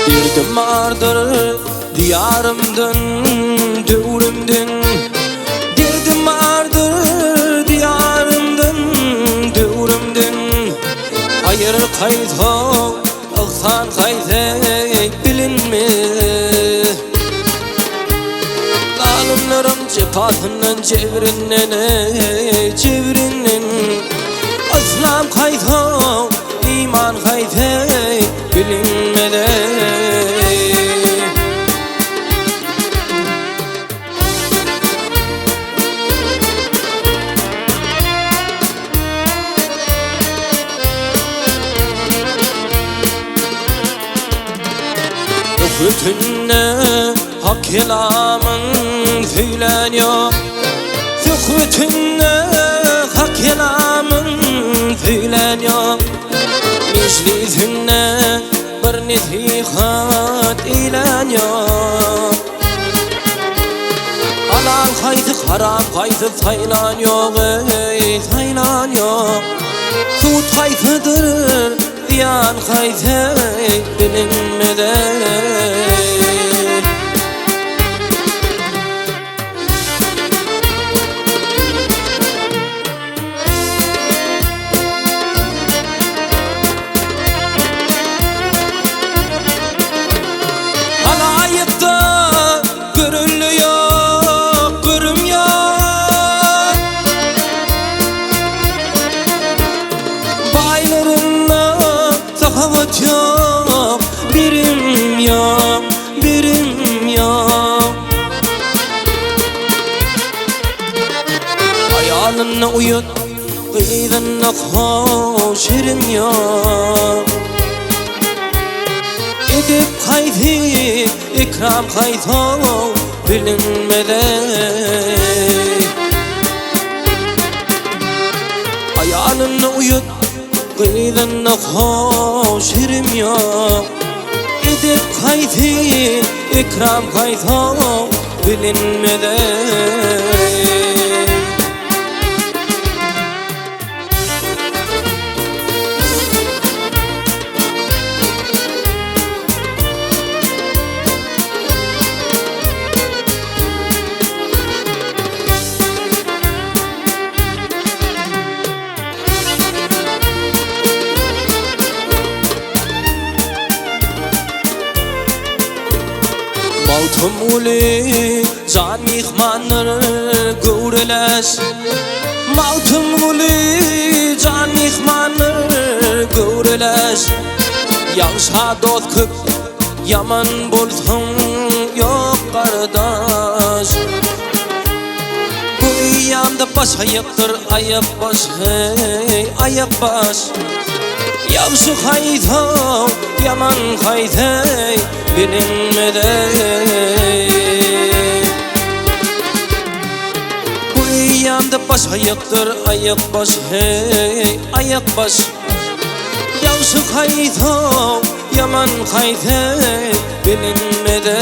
Derdim vardır diyarımdan, dövrümden. Derdim vardır diyarımdan, dövrümden. Hayır kayta, ihsan kaytek bilinme. Zalimlerim cepatından çevrinnen, çevrinnen. İslam kayta, iman kaytek bilinmede. Sühbetine hak kelamın söyleniyor. Sühbetine hak kelamın söyleniyor. Meclisine bir nasihat eyleniyor. Halal kaydı haram kaydı saylanıyor, saylanıyor. Sud kaydıdır ziyan kaydı bilinmede. Sahavat yok, birim yok, birim yok. Hayalınla uyut, kıyıdınla hoş yerim yok. Edip kaydı, ikram kaydı bilinmede. Hayalınla uyut, kıyıdınla hoş yerim yok. Edip kaydı, ikram kaydı bilinmede. Mautum uli can mihmanlar gurulaş. Mautum uli can mihmanlar gurulaş. Yaşa dost köp yaman bulsun yok kardeş. Bu iyamda baş ayıktır ayak baş, hey ayak baş. Yavşu kayda yaman kayda bilinmede. Bu iyamda baş ayıktır ayak baş, hey ayak baş. Yavşu kayda yaman kayda bilinmede.